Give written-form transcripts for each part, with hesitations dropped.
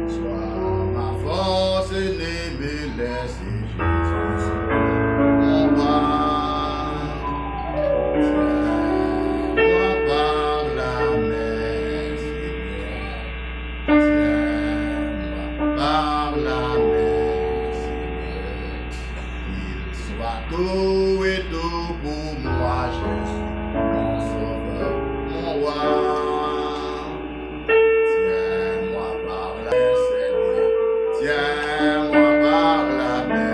Sois ma force et ne me laisse Jésus. Mon roi, tiens-moi par la main, Seigneur. Tiens-moi par la main, Seigneur. Qu'il soit tout et tout pour moi, Jésus, mon sauveur, mon roi. Tiens-moi par la main, Seigneur. Tiens-moi par la main.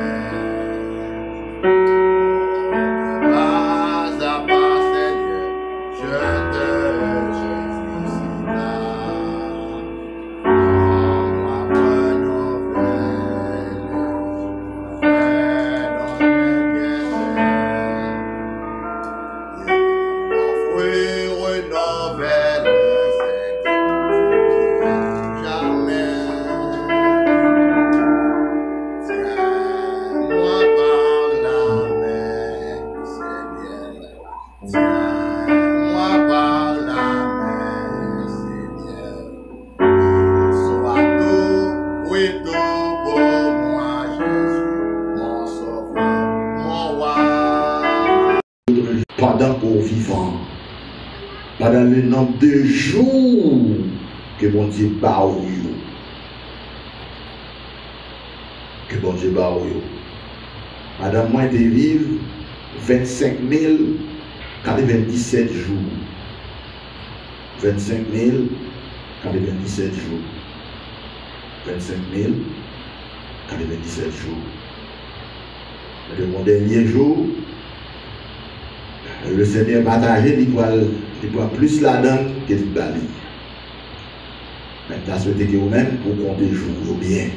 Pas à pas, Seigneur, je te ici là. Rends-moi bonne nouvelle, offrir une nouvelle, jamais. Tiens-moi par la main, Seigneur. Tiens-moi par la main, Seigneur. Sois tout, oui tout pour moi, Jésus, mon sauveur, mon roi. Pendant qu'on vivant, pendant le nombre de jours que mon Dieu bat au yo, que mon Dieu bat au yo. Madame, moi, de vivre 25 097 jours. 25 097 jours. 25 097 jours. Et mon dernier jour, le Seigneur partagé, il voit plus la donne que du bali. Maintenant, souhaitez que vous-même, vous comptez jours bien.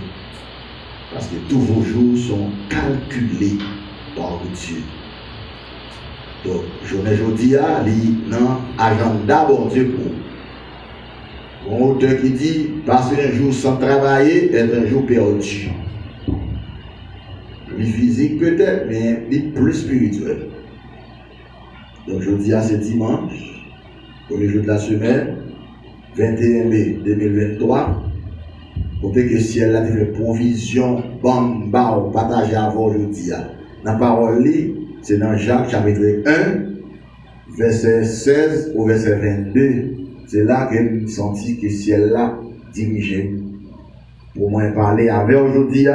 Parce que tous vos jours sont calculés par Dieu. Donc, journée aujourd'hui, il dans agenda bon Dieu pour vous. Mon auteur qui dit, passer un jour sans travailler est un jour perdu. Lui physique peut-être, mais lui plus spirituel. Donc jeudi à ce dimanche, premier jour de la semaine, 21 mai 2023, côté que le ciel a fait provision, bam, bam, partagé avant aujourd'hui. La parole, c'est dans Jacques chapitre 1, verset 16 au verset 22. C'est là que je senti que le ciel là dirigé. Pour moi parler avec aujourd'hui,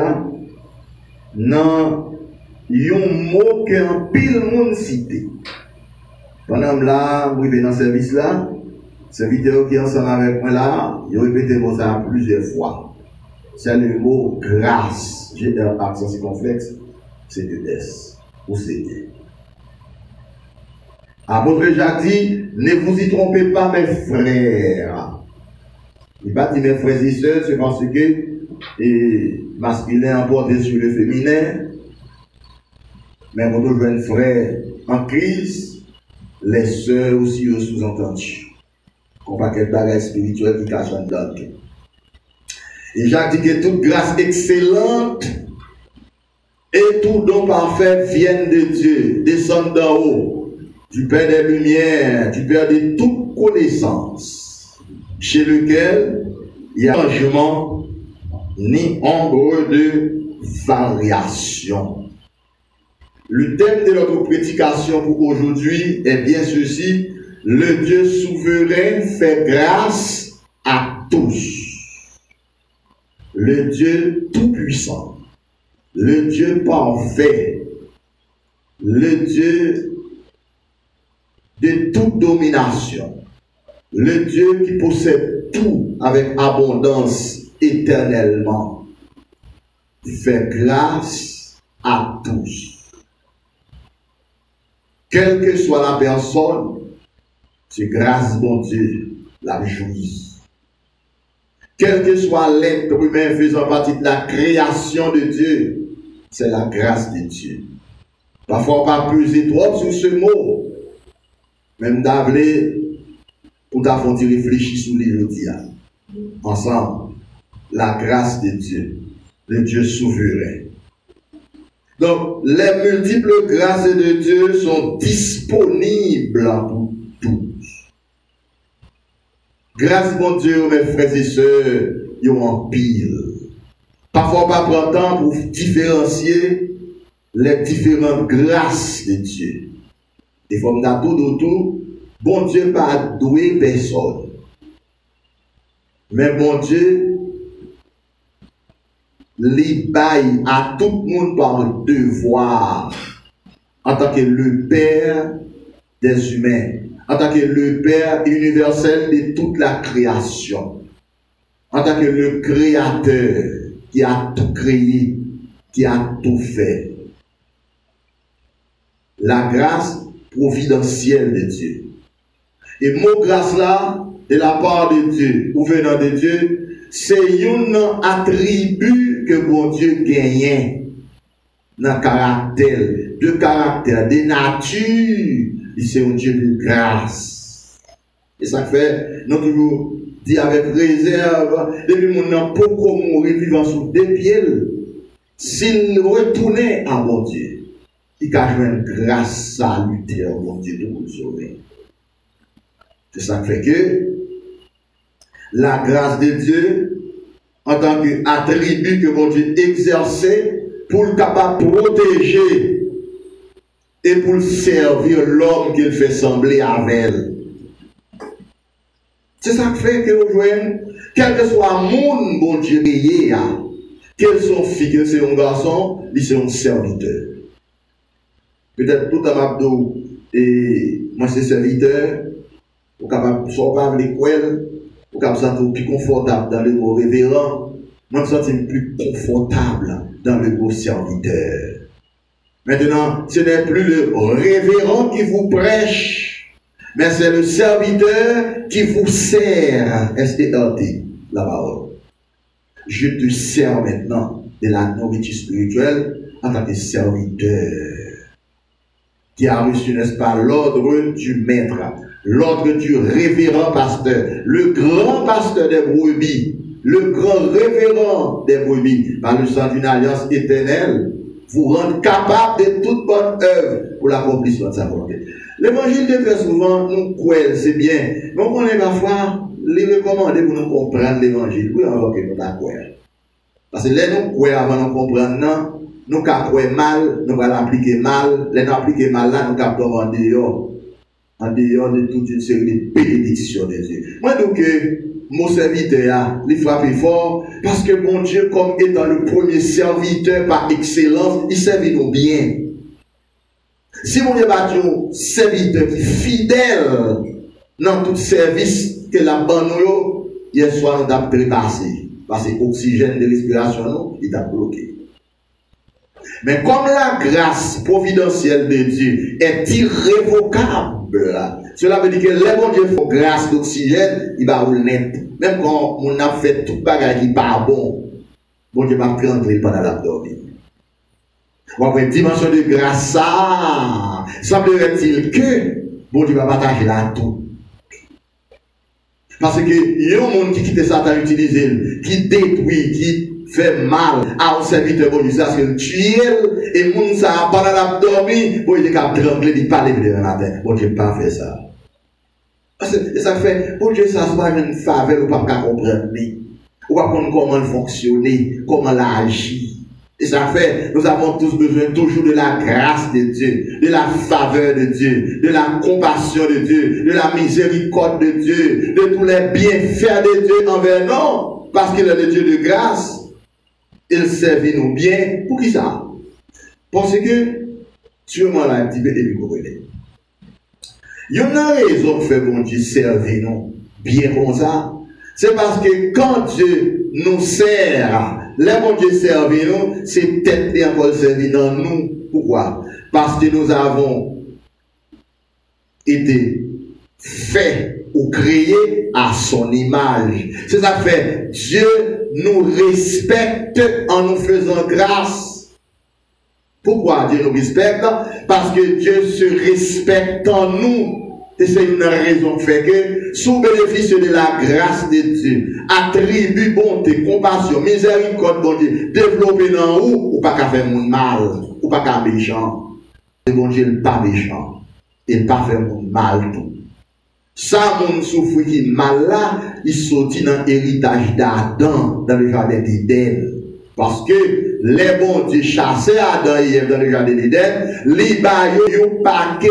non, il y a un mot qu'un pile monde cité. Pendant là, vous venez dans le service là, serviteur qui est ensemble avec moi là, il répète ça plusieurs fois. C'est le mot grâce. J'ai un accent circonflexe, c'est de S ou c'est D. Apôtre Jacques dit, ne vous y trompez pas mes frères. Il va dire mes frères et sœurs, c'est parce que masculin emporté sur le féminin. Mais quand on voit un frère en crise, les sœurs aussi ont sous-entendu. Qu'on pas quel bagage spirituel qui cache en dedans. Et Jacques dit que toute grâce excellente et tout don parfait viennent de Dieu, descendent d'en haut, du Père des Lumières, du Père de toute connaissance, chez lequel il y a changement ni ombre de variation. Le thème de notre prédication pour aujourd'hui est bien ceci: le Dieu souverain fait grâce à tous. Le Dieu tout-puissant, le Dieu parfait, le Dieu de toute domination, le Dieu qui possède tout avec abondance éternellement, fait grâce à tous. Quelle que soit la personne, c'est grâce, bon Dieu, la jouisse. Quel que soit l'être humain faisant partie de la création de Dieu, c'est la grâce de Dieu. Parfois, on va peser trop sur ce mot, même d'appeler pour t'avoir réfléchir sur les jeudis. Ensemble, la grâce de Dieu, le Dieu souverain. Donc, les multiples grâces de Dieu sont disponibles pour tous. Grâce, mon Dieu, mes frères et sœurs, ils ont en pile. Parfois, pas prendre temps pour différencier les différentes grâces de Dieu. Et comme dans tout, bon Dieu pas doué personne. Mais bon Dieu, les baille à tout le monde par devoir en tant que le Père des humains, en tant que le Père universel de toute la création, en tant que le Créateur qui a tout créé, qui a tout fait. La grâce providentielle de Dieu. Et mot grâce là, de la part de Dieu, ou venant de Dieu, c'est un attribut que bon Dieu gagne dans le caractère, de nature. C'est un Dieu de grâce. Et ça fait, nous toujours dit avec réserve, depuis mon n'a pas mourir vivant sous des pieds, s'il retournait à mon Dieu, il a joué une grâce salutaire, mon Dieu, de vous sauver. C'est ça qui fait que la grâce de Dieu, en tant qu'attribut que mon Dieu exerçait pour le capable de protéger et pour servir l'homme qu'il fait sembler avec elle. C'est ça qui fait que aujourd'hui, quel que soit le monde, bon Dieu, qu'elles sont filles, qu'elles sont un garçon, ils sont serviteurs. Peut-être tout à m'abdou, et moi c'est serviteur, ou capable soit pas l'école, ou capable se sentir plus confortable dans le mot révérend, moi me sentir plus confortable dans le mot serviteur. Maintenant, ce n'est plus le révérend qui vous prêche, mais c'est le serviteur qui vous sert. S-T-R-T, la parole. Je te sers maintenant de la nourriture spirituelle en tant que serviteur qui a reçu, n'est-ce pas, l'ordre du maître, l'ordre du révérend pasteur, le grand pasteur des brebis, le grand révérend des brebis, par le sang d'une alliance éternelle, vous rendre capable de toute bonne œuvre pour l'accomplissement de sa volonté. L'évangile de très souvent, nous croyons, c'est bien, mais on connaît parfois les recommander pour nous comprendre l'évangile. Oui, on va que nous croyons. Parce que là, nous croyons avant de comprendre, non, nous croyons mal, nous allons l'appliquer mal, les nous appliquer mal là, nous allons en dehors de toute une série de bénédictions de Dieu. Moi, donc, mon serviteur, il frappe fort, parce que mon Dieu, comme étant le premier serviteur par excellence, il servit nous bien. Si mon Dieu est un serviteur qui est fidèle dans tout service que la banne, hier soir, nous avons trépassé. Parce que l'oxygène de respiration, il a bloqué. Mais comme la grâce providentielle de Dieu est irrévocable, cela veut dire que les bon Dieu font grâce d'oxygène, il va vous net. Même quand on a fait tout bagage qui n'est pas bon, bon Dieu va prendre pendant l'abdomen. Ou après une dimension de grâce, ça semblerait-il que bon Dieu va partager là tout. Parce que il y a un monde qui quitte Satan utiliser, qui détruit, qui fait mal à un serviteur bon Dieu, ça c'est tuer et le monde ça pendant l'abdomen pour il est capable de trembler, il parle de la terre. Bon Dieu pas fait ça. Et ça fait, bon Dieu, ça se passe une faveur, ou pas comprendre, ou pas comprendre comment elle fonctionne, comment elle agit. Et ça fait, nous avons tous besoin toujours de la grâce de Dieu, de la faveur de Dieu, de la compassion de Dieu, de la miséricorde de Dieu, de tous les bienfaits de Dieu envers nous, parce qu'il est le Dieu de grâce. Il servit nous bien. Pour qui ça? Parce que, sûrement là, un petit peu de corrélé. Il y a une raison que fait bon Dieu servir nous bien comme ça. C'est parce que quand Dieu nous sert, les bon Dieu servir nous, c'est peut-être encore servir dans nous. Pourquoi? Parce que nous avons été faits ou créés à son image. C'est ça fait Dieu nous respecte en nous faisant grâce. Pourquoi Dieu nous respecte? Parce que Dieu se respecte en nous. Et c'est une raison qui fait que, sous bénéfice de la grâce de Dieu, attribut bonté, compassion, miséricorde, bon Dieu, développer dans vous, ou pas qu'à faire mon mal, ou pas qu'à méchant. Et bon Dieu, il n'est pas méchant. Il n'est pas faire mon mal tout. Ça, mon souffre qui est mal là, il sortit dans l'héritage d'Adam, dans le jardin d'Éden. Parce que les bons Dieu chassaient Adam et Ève dans le jardin d'Éden, les baillons un paquet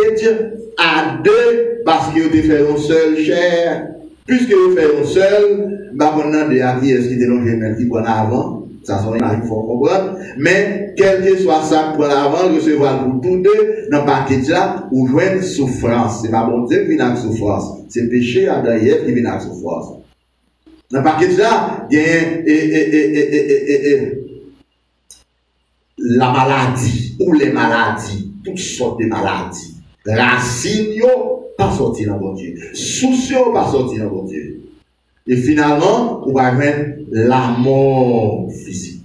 à deux, parce qu'ils ont fait un seul chair. Puisque vous faites un seul, bah, on a des acquis, est-ce qu'il est long, qui prend avant, ça sont il faut comprendre, mais quel que soit ça, prend avant, recevoir pour tous deux, dans le paquet là, ou joindre souffrance. C'est pas bon Dieu qui vient avec souffrance, c'est péché Adam et Ève qui vient avec souffrance. Dans le paquet là, il y a la maladie, ou les maladies, toutes sortes de maladies. Racines, pas sorti dans mon Dieu. Soucieux, pas sorti dans mon Dieu. Et finalement, on va mettre la mort physique.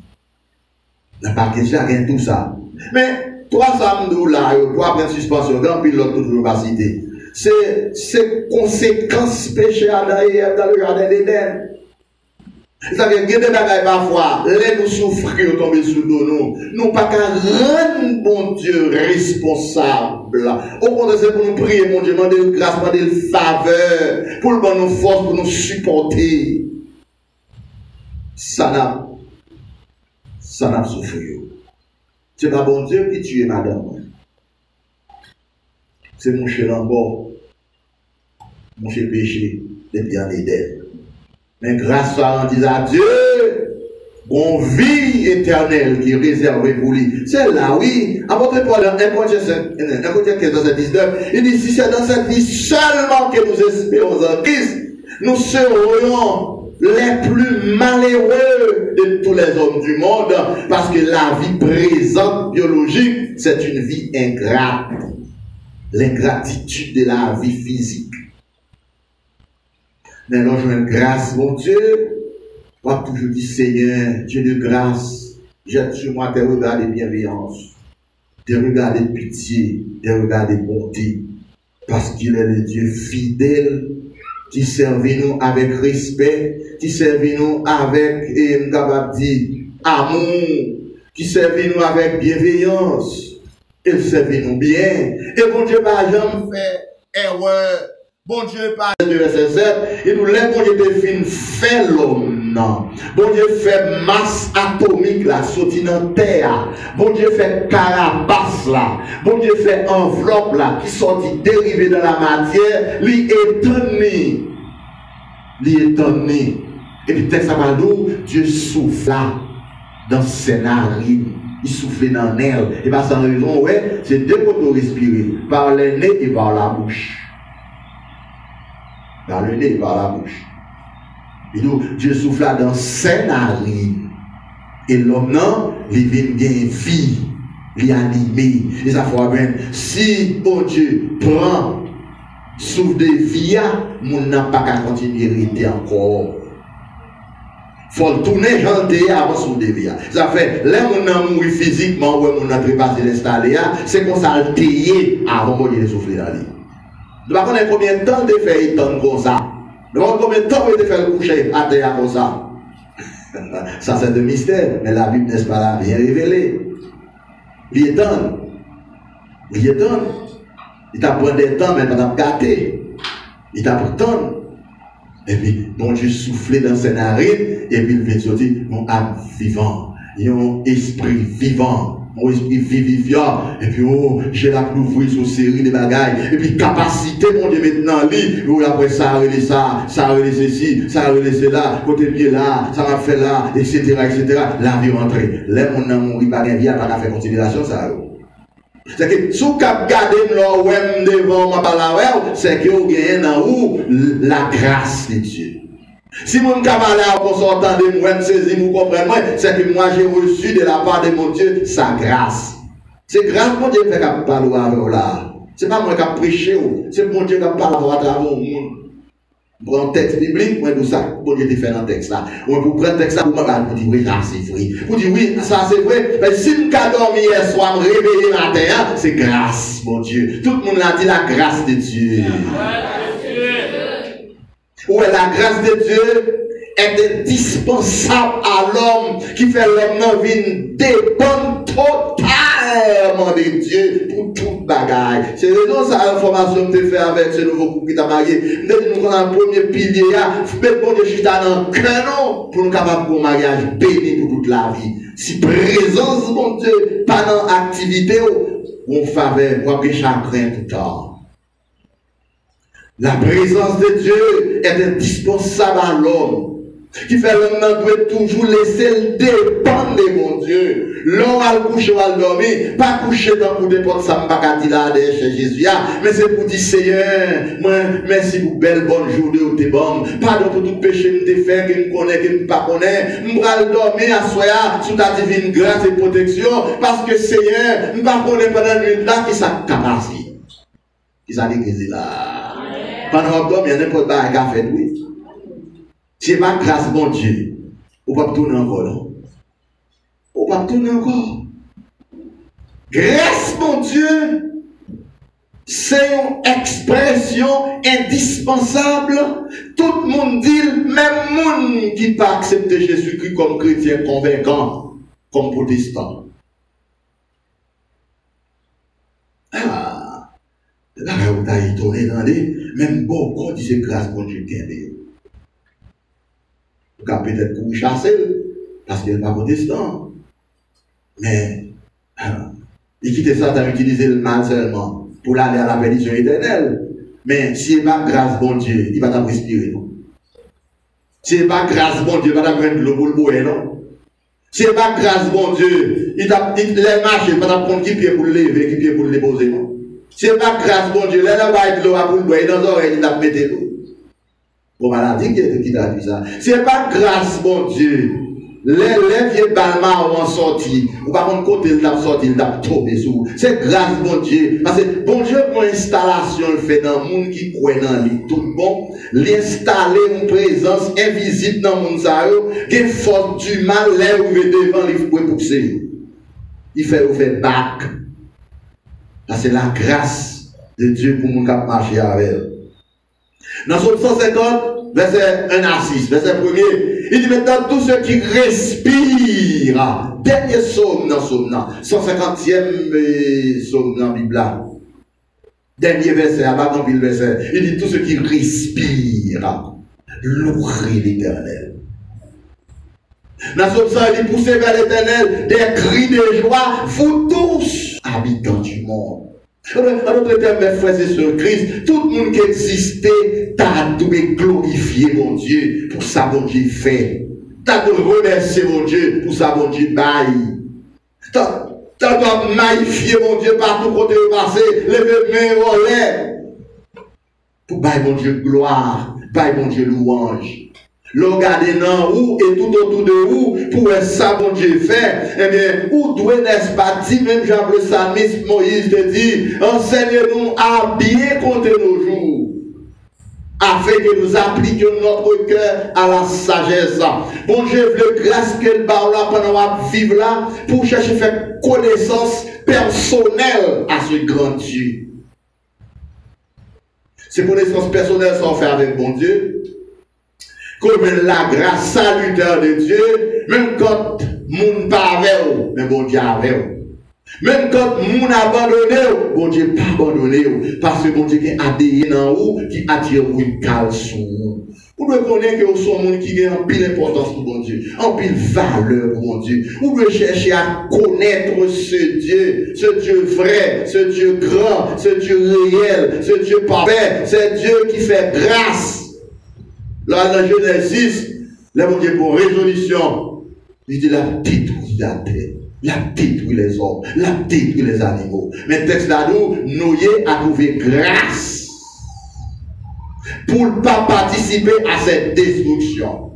La paquet là, il y a tout ça. Mais, trois samedis là, trois points de suspension, grand pilote, toujours pas cité. C'est conséquences péché Adam et Ève dans le jardin d'Éden. Ça veut dire que des bagailles parfois, les nous souffrir, tomber sous nous, nous pas qu'à rendre bon Dieu responsable. Au contraire, c'est pour nous prier, mon Dieu, demander grâce, demander faveur, pour le bon nous force, pour nous supporter. Ça n'a souffrir. C'est pas bon Dieu qui tue madame. C'est mon cher encore, mon cher péché, les biens d'Éden. Mais grâce à Dieu, bon vie éternelle qui est réservée pour lui. C'est là, oui. Apôtre Paul, 1 Corinthiens 15, 19, il dit, si c'est dans cette vie seulement que nous espérons en Christ, nous serons les plus malheureux de tous les hommes du monde, parce que la vie présente biologique, c'est une vie ingrate. L'ingratitude de la vie physique. Mais là, je veux grâce, mon Dieu. Moi, toujours dit, Seigneur, Dieu de grâce, jette sur moi tes regards de bienveillance, tes regards de pitié, tes regards de bonté, parce qu'il est le Dieu fidèle, qui servit nous avec respect, qui servit nous avec, amour, qui servit nous avec bienveillance, il servit nous bien. Et bon Dieu, pas jamais fait erreur. Bon Dieu, par le verset 7, il nous lève, bon Dieu, te fin fait l'homme. Bon Dieu, fait masse atomique là, sorti dans terre. Bon Dieu, fait carapace là. Bon Dieu, fait enveloppe là, qui sorti dérivé dans la matière. Lui étonné. Et puis, texte à Madou, Dieu souffle là, dans ses narines. Il souffle dans l'air. Et par sa raison, ouais, c'est deux côtés respirer. Par le nez et par la bouche. Par le nez et par la bouche. Et donc, Dieu souffle dans ses narines. Et l'homme, non, il vient bien vie, il est animé. Et ça faut bien. Si, bon Dieu, prend, souffle de vie, mon n'a pas qu'à continuer à hériter encore. Il faut tourner janté avant souffle de vie. Ça fait, là, mon a mouru physiquement, ou mon a trépassé l'installer, c'est qu'on s'altérer avant bon Dieu de souffler dans lui. Nous ne savons pas combien de temps de faire étendre comme ça. Nous ne savons pas combien de temps de faire coucher à terre comme ça. Ça c'est un mystère, mais la Bible n'est pas là, bien révélée. Il étonne. Il t'a pris des temps, mais il t'a gâté. Il t'a pris temps. Et puis, bon Dieu soufflé dans ses narines, et puis il vient sortir mon âme vivant, un esprit vivant. Mon esprit vivifiant, et puis oh, j'ai la plus ouvrir sur série de bagailles, et puis capacité, mon Dieu, maintenant, ou après ça, ça a relé ceci, ça a relé cela, côté pied là, ça m'a fait là, etc., la vie rentrée. Là, mon amour, il va bien, pas faire considération, ça. C'est que, si vous regardez là, devant ma balawel, c'est que vous gagnez dans où la grâce de Dieu. Si mon camarade pour sortir de moi, saisir, vous comprenez, c'est que moi j'ai reçu de la part de mon Dieu sa grâce. C'est grâce mon Dieu qui fait parler avec là. C'est pas moi qui ai prêché, c'est mon Dieu qui parle à travers le monde. Pour un texte biblique, moi tout ça, mon Dieu te fait dans le texte là. Ou pour prendre le texte là, vous dites oui, ça c'est vrai. Vous dites oui, ça c'est vrai. Mais si je suis dormi hier soir, me réveiller matin, c'est grâce, mon Dieu. Tout le monde a dit la grâce de Dieu. Où la grâce de Dieu est indispensable à l'homme qui fait l'homme dans une dépendance totale clairement de Dieu pour toute bagaille. C'est raison ça l'information que tu fais avec ce nouveau couple qui t'a marié. Nous avons un premier pilier, mais bon Dieu, chita dans le canon pour nous capables pour un mariage béni pour toute la vie. Si présence, mon Dieu, pas dans activité, on faveur, on a chagrin tout le temps. La présence de Dieu est indispensable à l'homme. Qui fait l'homme doit toujours laisser le dépendre de mon Dieu. L'homme a le coucher ou a le dormir, pas coucher dans le dépôt de ça, pas dire là chez Jésus, mais c'est pour dire Seigneur, moi, merci pour belle bonne journée où t'es bon. Pardon pour tout péché que t'es fait, que je connais, que je ne pas connais. Je vais dormir à soya sous ta divine grâce et protection, parce que Seigneur, je ne connais pas dans la nuit là qui s'est capacité. Qui s'est déguisé là. Pendant que je dors, il y a n'importe quoi à faire, oui. Si ce n'est pas grâce, mon Dieu, on ne peut pas tourner encore, non? On ne peut pas tourner encore. Grâce, mon Dieu, c'est une expression indispensable. Tout le monde dit, même le monde qui n'a pas accepté Jésus-Christ comme chrétien convaincant, comme protestant. Ah, là, vous avez étonné, même beaucoup disent c'est grâce, mon Dieu, qui est peut-être pour chasser, parce qu'il n'est pas protestant. Mais, il quitte ça, t'as utilisé le mal seulement, pour aller à la perdition éternelle. Mais, si il n'est pas grâce, bon Dieu, il va t'en respirer, non? Si il n'est pas grâce, bon Dieu, il va t'en prendre de l'eau pour le boire, non? Si il n'est pas grâce, bon Dieu, il t'a les marcher, il va t'en prendre qui pied pour le lever, qui pied pour le déposer, non? Si il n'est pas grâce, bon Dieu, là, il va être l'eau pour le boire, dans les oreilles, il t'a mettre l'eau. Bon, maladie qui traduit ça. C'est pas grâce, mon Dieu. Les vieux balmans ont sorti. Ou par contre, côté il a sorti, il a tombé sous. C'est grâce, mon Dieu. Parce que bon Dieu, pour installation, il fait dans le monde qui croit dans lui. Tout bon. L'installer une présence invisible dans le monde, ça y est, force du mal, là où il devant, il faut pousser. Il fait back. C'est la grâce de Dieu pour nous marcher avec elle. Dans Psaume 150, verset 1 à 6, verset 1er, il dit maintenant tout ce qui respire, dernier psaume dans Psaume, 150e psaume dans la Bible, dernier verset, avant le verset, il dit tout ce qui respire, louerait l'Éternel. Dans Psaume 100, il dit poussez vers l'Éternel des cris de joie, vous tous, habitants du monde. En d'autres termes, mes frères et sœurs, Christ, tout le monde qui existait, t'as dû glorifier mon Dieu pour ça, mon Dieu fait. T'as dû remercier mon Dieu pour ça, mon Dieu baille. T'as dû magnifier mon Dieu partout côté passé, lever main en l'air. Pour bailler mon Dieu gloire, bailler mon Dieu louange. Le regarder dans où et tout autour de où pour ça mon Dieu fait, eh bien, où doit n'est-ce pas dit, même Jean le psalmiste Moïse te dit, enseigne-nous à bien compter nos jours, afin que nous appliquions notre cœur à la sagesse. Bon Dieu, le grâce que le bar là pendant qu'on vivre là, pour chercher à faire connaissance personnelle à ce grand Dieu. Ces connaissances personnelles sont faites avec bon Dieu. Comme la grâce salutaire de Dieu, même quand moun pas avec vous, mais bon Dieu avec vous. Même quand moun abandonné, bon Dieu pas abandonné, parce que bon Dieu qui a adhéré dans vous, qui attire vous une cale sous vous. Vous devez connaître que vous êtes un monde qui a un pile importance pour bon Dieu, un pile valeur pour bon Dieu. Vous devez chercher à connaître ce Dieu vrai, ce Dieu grand, ce Dieu réel, ce Dieu parfait, ce Dieu qui fait grâce. Là, dans Genèse 6, là, mon Dieu, pour résolution, il dit la détruit la terre, la détruit les hommes, la détruit les animaux. Mais le texte là, nous a trouvé grâce pour ne pas participer à cette destruction.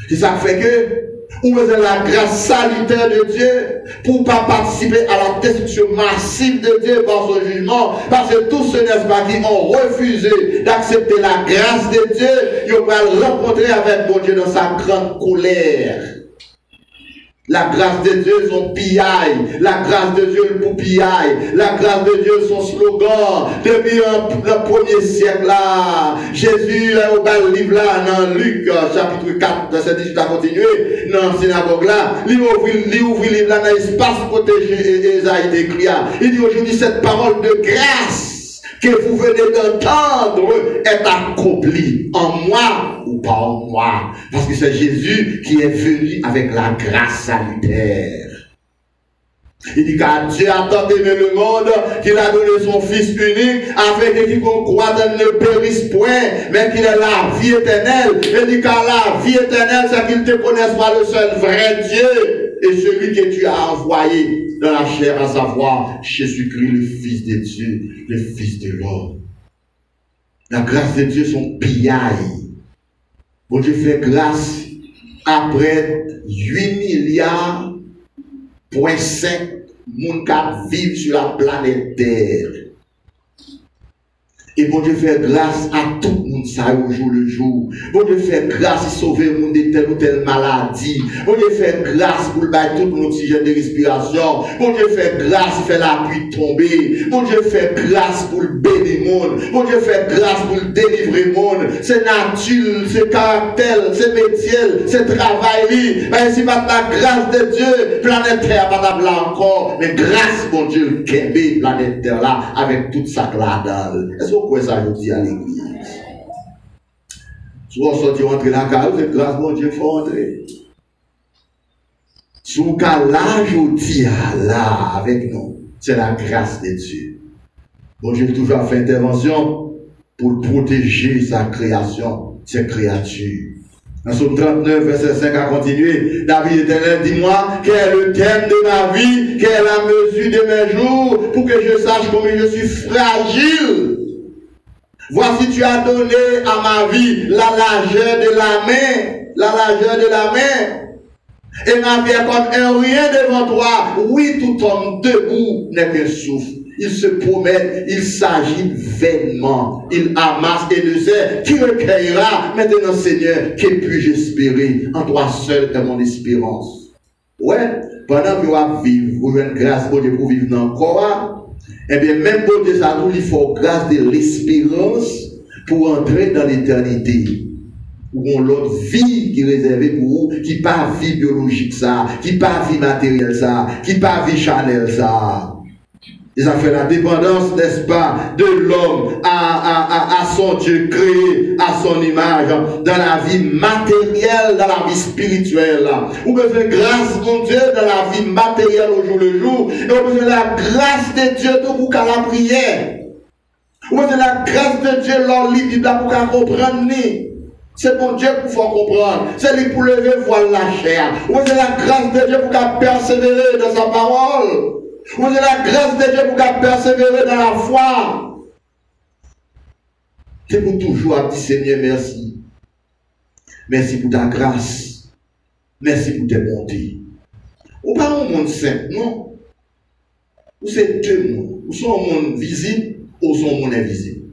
C'est ça qui fait que vous avez la grâce salutaire de Dieu pour ne pas participer à la destruction massive de Dieu par son jugement. Parce que tous ceux n'est-ce pas qui ont refusé d'accepter la grâce de Dieu, ils vont le rencontrer avec mon Dieu dans sa grande colère. La grâce de Dieu, son pillaille. La grâce de Dieu, le poupillaille. La grâce de Dieu, son slogan. Depuis le premier siècle là, Jésus, au bas le livre là, dans Luc, chapitre 4, verset 18 à continuer, dans la synagogue là, il ouvre le livre là, dans l'espace protégé, Esaïe décrit. Il dit aujourd'hui, cette parole de grâce que vous venez d'entendre est accomplie en moi ou pas en moi. Parce que c'est Jésus qui est venu avec la grâce salutaire. Il dit car Dieu a tant aimé le monde qu'il a donné son Fils unique afin que quiconque croit ne périsse point, mais qu'il ait la vie éternelle. Il dit car la vie éternelle, c'est qu'il te connaisse pas le seul vrai Dieu et celui que tu as envoyé dans la chair, à savoir Jésus-Christ, le Fils de Dieu, le Fils de l'homme. La grâce de Dieu, son pillaille. Bon Dieu fait grâce après 8 milliards, point 5, moun qui vivent sur la planète Terre. Et bon Dieu fait grâce à tout le monde ça au jour le jour. Bon Dieu fait grâce à sauver le monde de telle ou telle maladie. Bon Dieu fait grâce pour le bailler tout mon oxygène de respiration. Bon Dieu fait grâce pour faire la pluie tomber. Bon Dieu fait grâce pour le bénir le monde. Bon Dieu fait grâce pour le délivrer le monde. C'est nature, c'est caractère, c'est métier, c'est travail. Mais si pas la grâce de Dieu, planète Terre pas là encore. Mais grâce bon Dieu, le Québec, planète Terre là, avec toute sa cladale. Est-ce que pourquoi ça je dis à l'église? Si on sortit rentrer dans la carrière, c'est grâce mon Dieu, il faut entrer. Si on là, je dis là avec nous, c'est la grâce de Dieu. Bon Dieu toujours fait intervention pour protéger sa création, ses créatures. Dans Psaume 39, verset 5 à continuer, David éternel, dis-moi, quel est le thème de ma vie, quelle est la mesure de mes jours, pour que je sache combien je suis fragile. Voici, tu as donné à ma vie la largeur de la main, et ma vie est comme un rien devant toi. Oui, tout homme debout n'est qu'un souffle. Il se promène, il s'agit vainement, il amasse et ne sait qui recueillera. Maintenant, Seigneur, que puis-je espérer? En toi seul est mon espérance. Ouais, pendant que vous vivez, vous avez une grâce pour Dieu pour vivre dans le corps. Eh bien, même pour Dieu, ça nous, il faut grâce de l'espérance pour entrer dans l'éternité. Ou on l'autre vie qui est réservée pour vous, qui pas vie biologique ça, qui pas vie matérielle ça, qui pas vie charnelle ça. Et ça fait la dépendance, n'est-ce pas, de l'homme à son Dieu créé, à son image, dans la vie matérielle, dans la vie spirituelle. Ou besoin de grâce, mon Dieu, dans la vie matérielle au jour le jour. Et on besoin de la grâce de Dieu pour qu'à la prière. Ou besoin de la grâce de Dieu lors de la Bible pour qu'à comprendre. C'est bon Dieu pour faire comprendre. C'est lui pour lever voile la chair. Ou besoin de la grâce de Dieu pour qu'à persévérer dans sa parole. Vous avez la grâce de Dieu pour persévérer dans la foi. C'est pour toujours dire Seigneur, merci. Merci pour ta grâce. Merci pour tes bontés. Ou pas un monde simple, non? Ou c'est deux mondes. Ou sont un monde visible, ou sont un monde invisible.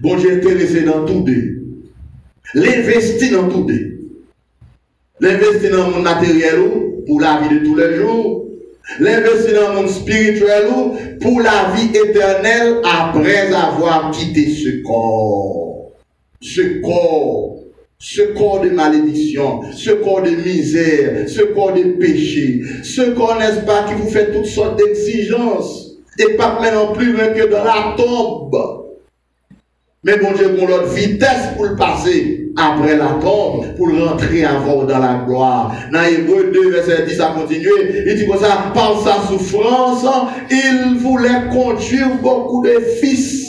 Bon Dieu est intéressé dans tous deux. L'investir dans tous deux. L'investir dans le monde matériel pour la vie de tous les jours. L'investir dans le monde spirituel pour la vie éternelle après avoir quitté ce corps. Ce corps de malédiction, ce corps de misère, ce corps de péché, ce corps, n'est-ce pas, qui vous fait toutes sortes d'exigences. Et pas maintenant plus loin que dans la tombe. Mais bon Dieu, pour l'autre vitesse pour le passer après la tombe, pour rentrer avant dans la gloire. Dans Hébreux 2, verset 10 à continuer, il dit comme ça, par sa souffrance, il voulait conduire beaucoup de fils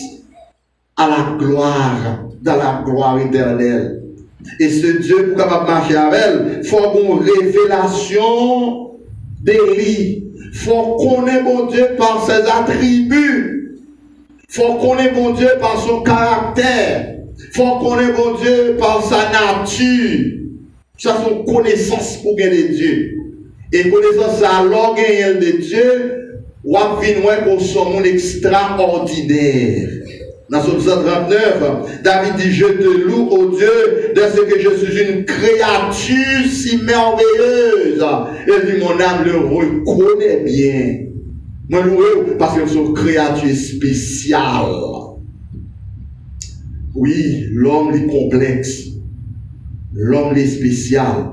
à la gloire, dans la gloire éternelle. Et ce Dieu, pour capable marcher avec elle, il faut une révélation d'Élie. Il faut connaître mon Dieu par ses attributs. Il faut connaître mon Dieu par son caractère. Il faut connaître mon Dieu par sa nature. Ça, c'est une connaissance pour gagner Dieu. Et connaissance, ça, alors gagner de Dieu, ou à venir pour son monde extraordinaire. Dans Psaume 139, David dit, je te loue, ô Dieu, de ce que je suis une créature si merveilleuse. loueuse. Et dit, mon âme le reconnaît bien. Moi, loué parce que c'est une créature spéciale. Oui, l'homme est complexe. L'homme est spécial.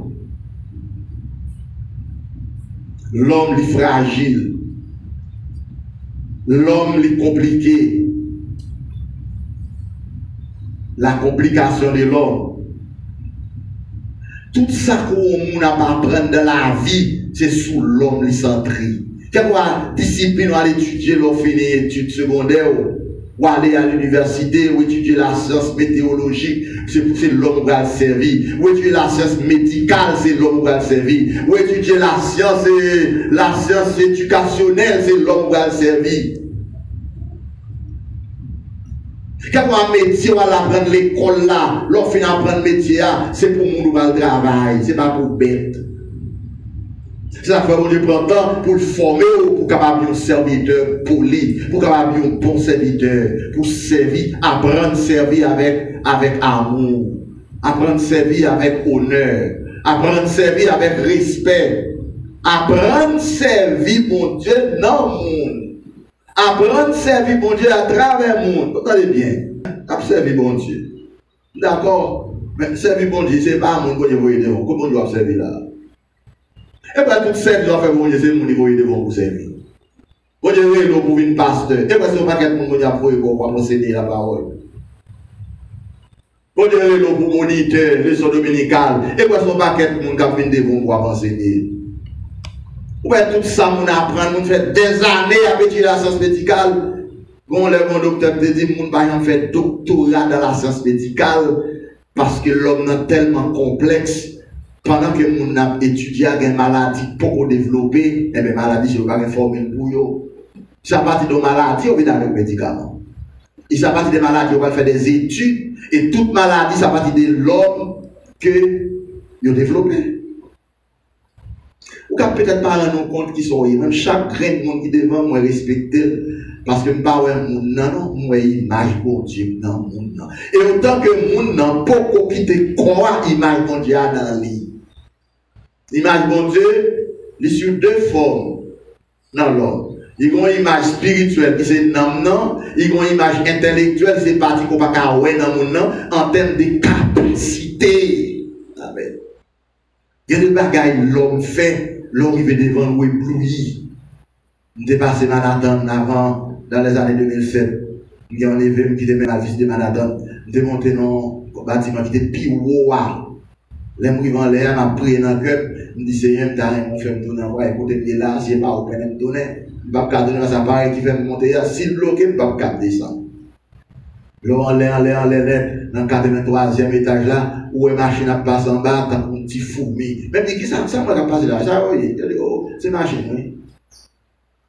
L'homme est fragile. L'homme est compliqué. La complication de l'homme. Tout ça qu'on n'a pas apprendre dans la vie, c'est sous l'homme les centré. Quelle discipline, on va étudier, l'on finit études secondaires, ou aller à l'université, ou étudier la science météorologique, c'est l'homme qui va le servir. Ou étudier la science médicale, c'est l'homme qui va le servir. Ou étudier la science éducationnelle, c'est l'homme qui va le servir. Quand on métier, on va apprendre l'école là, l'on finit apprendre le métier, c'est pour nous le travail, c'est pas pour bête. C'est ça fait Dieu prend temps pour le former, pour capable un serviteur poli, pour capable un bon serviteur, pour servir, apprendre à servir avec amour, apprendre à servir avec honneur, apprendre à servir avec respect, apprendre à servir mon Dieu dans le monde. Apprendre à servir mon Dieu à travers le monde. Vous entendez bien? Servir mon Dieu. D'accord? Mais servir mon Dieu, ce n'est pas un monde qu'on doit devant. Comment on doit servir là? Et bien, tout servir doit faire mon Dieu, c'est mon niveau devant pour servir. Mon Dieu, c'est pour une pasteur. Et bien, c'est pas quelqu'un qui a pour enseigner la parole. Mon Dieu, c'est pour moniteur, leçon dominicale. Et bien, c'est pas quelqu'un qui a venu devant pour enseigner. Ouais, tout ça, on apprend, on fait des années à étudier la science médicale. Bon, le docteur te dit, on va faire doctorat dans la science médicale parce que l'homme est tellement complexe. Pendant que on a étudié une maladie pour développer, et bien, maladie, je ne vais pas informer pour eux. Ça partie de maladie, on va avec médicaments. Et ça partie des maladies, on va faire des études. Et toute maladie, ça partie de l'homme que ils ont développé. Ou peut-être pas rendre compte qui sont même chaque grain de monde qui devant moi respecter parce que je ne pas non moi image pour Dieu dans le monde. Et autant que le monde n'a pas quitter quoi image pour Dieu dans lui. L'image pour Dieu, il est sur deux formes dans l'homme. Il y a une image spirituelle qui c'est non, il y a une image intellectuelle c'est parti qu'on pas dans le monde en termes de capacité. Amen. Il y a des bagailles l'homme fait. L'homme veut devant nous ébloui. Je suis passé Manhattan avant, dans les années 2007. Il y a un événement qui était même à visiter Manhattan. Je suis monté dans un bâtiment qui était plus haut. Les gens en l'air, m'a pris dans le cœur. Je me dis, Seigneur, tu as un fait me tourner. Écoutez, là, si je n'ai pas open, je me tourner. Je ne vais pas donner un appareil qui fait me monter. S'il bloque, je ne vais pas descendre. Là, en l'air, dans le 83e étage là, où une machine a passé en bas, t'as un petit fourmi. Même dit, qui ça va passer là? Ça, oui, c'est machine, oui.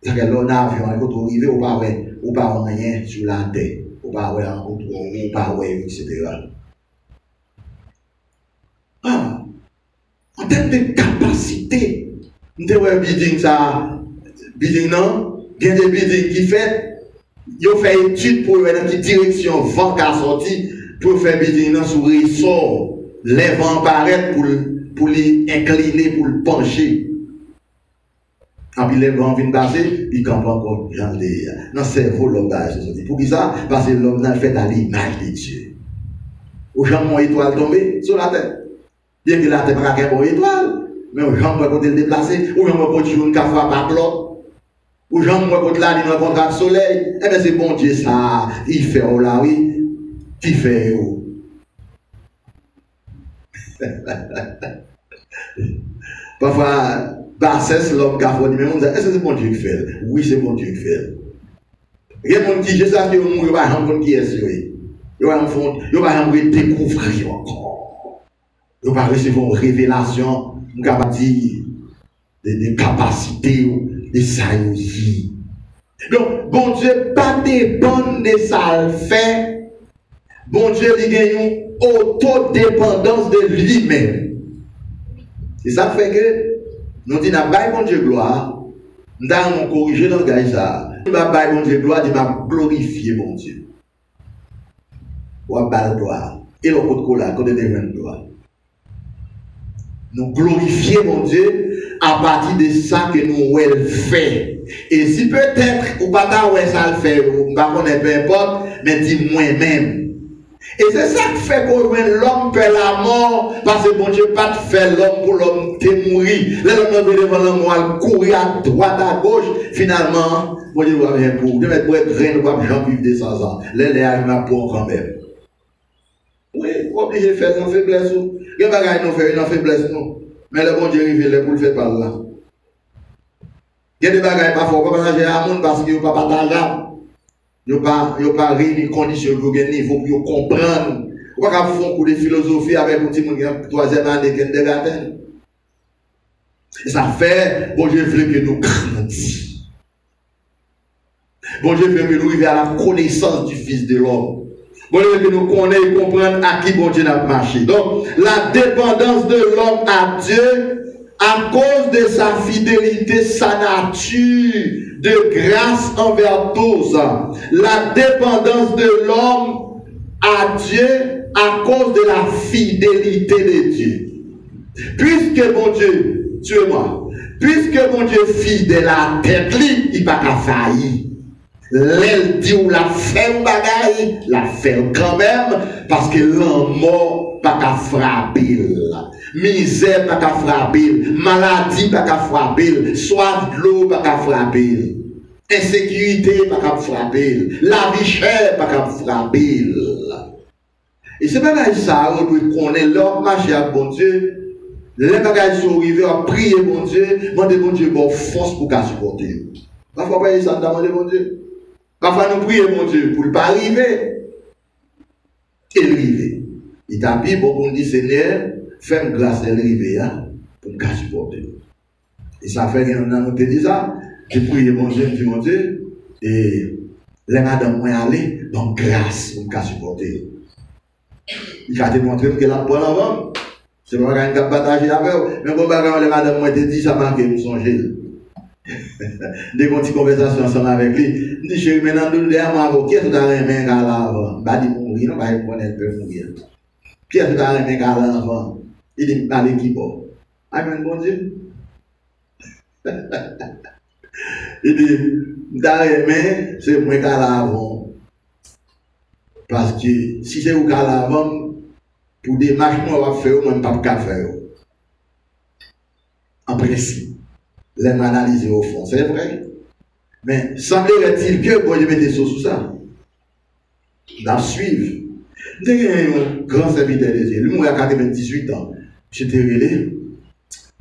C'est-à-dire que là, on a un avion, quand on arrive, on pas rien sur la terre, on pas en route, on pas etc. Ah, en termes de capacité, on a un building ça, building non, il y a des buildings qui fait. Ils ont fait étude pour voir dans quelle direction le vent a sorti pour faire building sous ressort. Les vents paraissent pour les incliner, pour le pencher. Et puis les vents viennent passer, ils campent encore dans le cerveau l'homme va sortir. Pour qui ça? Parce que l'homme a fait à l'image de Dieu. Au champ mon étoile tombée sur la terre. Bien que la terre n'a pas une étoile, mais au champ on peut le déplacer, ou on peut jouer une café par l'autre. Ou gens moi contre là il rencontre le soleil, eh bien c'est bon Dieu ça, il fait oh là oui, qui fait oh. Parfois bassesse l'homme qui a fait mais on dit est-ce que c'est bon Dieu qui fait? Oui c'est bon Dieu qui fait. Il y a des gens qui disent ça que on va rencontrer qui est sûr. Il va découvrir encore. Il va recevoir une révélation, on va dire des capacités. De ça aussi. Donc, bon Dieu, pas dépendre de ça le fait. Bon Dieu, il a une autodépendance de lui-même. Et ça fait que nous disons, bon Dieu gloire, nous avons corrigé dans le gars ça. Nous avons bon Dieu gloire, nous avons glorifié bon Dieu. Ou à bal gloire. Et le côté là, côté de gloire. nous glorifier mon Dieu à partir de ça que nous elle fait. Et si peut-être ou pas ça le fait, ou pas connaît peu importe, mais dis moi-même. Et c'est ça qui fait qu'on l'homme fait la mort, parce que bon Dieu pas fait l'homme pour l'homme te mourir. L'homme veut devant l'homme, il courir à droite, à gauche, finalement, bon Dieu va bien pour. De mettre pour être reine, on va bien vivre des 100 ans. Les arrivent à pour quand même. Oui, obligé de faire une faiblesse. Il y a des bagages nous faire une faiblesse, non. Mais le bon Dieu révèle pour le faire par là. Il y a des bagages pas fort, pas partager à monde parce qu'il n'y a pas partageable. Il n'y a pas réuni conditions pour gagner, il faut que vous compreniez. Vous ne pouvez pas faire un cours de philosophie avec un petit monde qui a 3e année qui est kindergarten. Et ça fait, bon Dieu veut que nous grandissions. Bon Dieu veut que nous arrivions à la connaissance du Fils de l'homme. Bon Dieu veut que nous connaissions et comprenions à qui bon Dieu n'a marché. Donc, la dépendance de l'homme à Dieu, à cause de sa fidélité, sa nature de grâce envers tous, la dépendance de l'homme à Dieu à cause de la fidélité de Dieu. Puisque mon Dieu, tuez-moi, puisque mon Dieu fidèle à la tête, il va pas faillir. L'aile dit ou la fait ou bagaille, la fait quand même, parce que l'homme mort pas qu'à frapper. Misère pas qu'à frapper, maladie pas qu'à frapper, soif de l'eau pas qu'à frapper, insécurité pas qu'à frapper, la vie chère pas qu'à frapper. Et c'est pas ça, on doit connaître l'homme marcher avec bon Dieu, les bagages sont arrivés à prier bon Dieu, demander bon Dieu bonne force pour qu'à supporter. Parfois pas ça demander bon Dieu. Parfois nous prions bon Dieu pour ne pas arriver. Et arriver. Il t'a dit bon on dit Seigneur, fais-moi grâce de l'arrivée pour me supporter. Et ça fait qu'on a noté dit ça. J'ai prié mon Dieu, mon Dieu, et les madame moi aller, donc grâce pour me supporter. Il a démontré que la bonne avant, c'est pas qu'il a partagé avec eux, mais bon, les madame moi te dit ça m'a fait me songer. Des petites conversations ensemble avec lui. Je dis chérie, maintenant nous devons qui est tout à l'heure main à l'avant. Bah dit mourir, non, bah il peut mourir. Qui est tout à l'heure main à l'avant. Il dit, allez, qui bon? Amen, bon Dieu. Il dit, d'ailleurs, c'est moi qui à l'avant. Parce que si c'est vous qui à l'avant, pour des marches, moi, on va faire, moi, je ne peux pas faire. En principe, les analyser au fond, c'est vrai. Mais semblerait-il que bon Dieu mette sous ça? D'en suivre. J'ai un grand serviteur de Dieu. Lui, moi, à 98 ans. J'étais relé,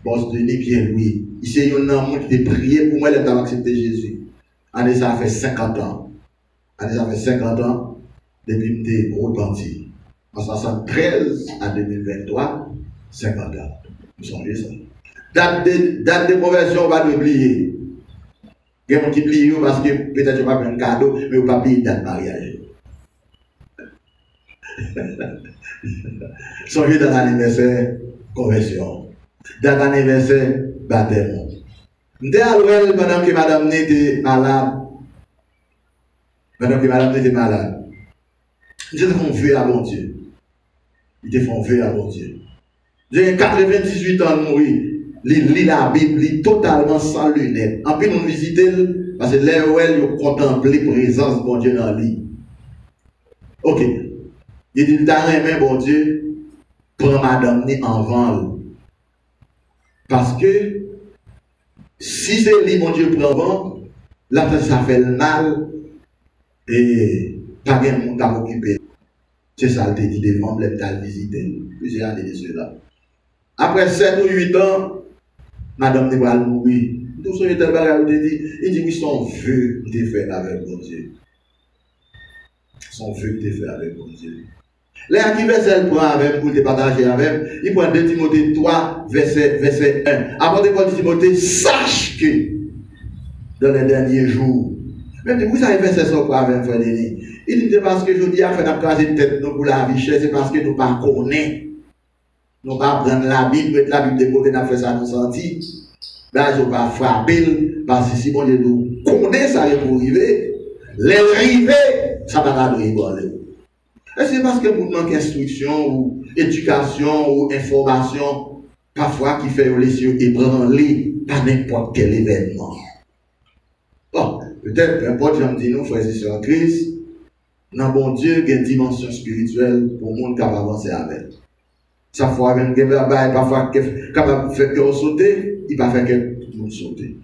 boss de Pierre-Louis. Il s'est un homme qui a prié pour moi, il a accepté Jésus. En ça fait 50 ans. En ça fait 50 ans, depuis que je suis repenti. En 73 à 2023, 50 ans. Vous songez ça? Date de conversion, on va l'oublier. Il y a des gens qui oublient parce que peut-être je ne vais pas prendre un cadeau, mais je ne vais pas payer date de mariage. Songez dans l'anniversaire. Conversion. Date d'anniversaire, baptême. M'était à l'ouest pendant que madame était malade. Pendant que madame était malade. J'étais fait à bon Dieu. Il était fait à bon Dieu. J'ai 98 ans de mourir. Il lit la Bible, il totalement sans lunettes. En plus, nous visitons, parce que là où elle contemple la présence de bon Dieu dans lui. Ok. Il dit, t'as aimé bon Dieu. Prends madame en vol. Parce que si c'est lui, mon Dieu, prend vent, là, ça fait le mal et pas bien monde à occuper. C'est ça, il dit devant, il a visité plusieurs années de cela. Après 7 ou 8 ans, madame ne va mourir. Tout ce qui était bagage, il dit, oui, son feu t'est fait avec mon Dieu. Son feu t'est fait avec mon Dieu. Les qui verset prend avec pour te partager avec, il prend 2 Timothée 3, verset 1. Après de Paul Timothée, sache que dans les derniers jours, même vous savez verset sur quoi avec frère Denis. Il dit c'est parce que je dis à faire craser tête nous pour la vie chère, c'est parce que nous ne connaissons pas. Nous ne pas prendre la Bible, mettre la Bible de côté, nous fait ça nous sentir. Là, je ne vais pas frapper, parce que si bon Dieu nous connaît, ça va pour arriver. Les arriver, ça va pas nous rigoler. Et c'est parce que vous manquez d'instruction, ou éducation, ou information. parfois qui fait les yeux ébranlés par n'importe quel événement. Bon, peut-être, peu importe, j'en dis nous, frères et sœurs en Christ, dans bon Dieu, il y a une dimension spirituelle pour le monde qui va avancer avec. Ça fois, parfois, capable de faire que sauter, il va faire que tout le monde sauter.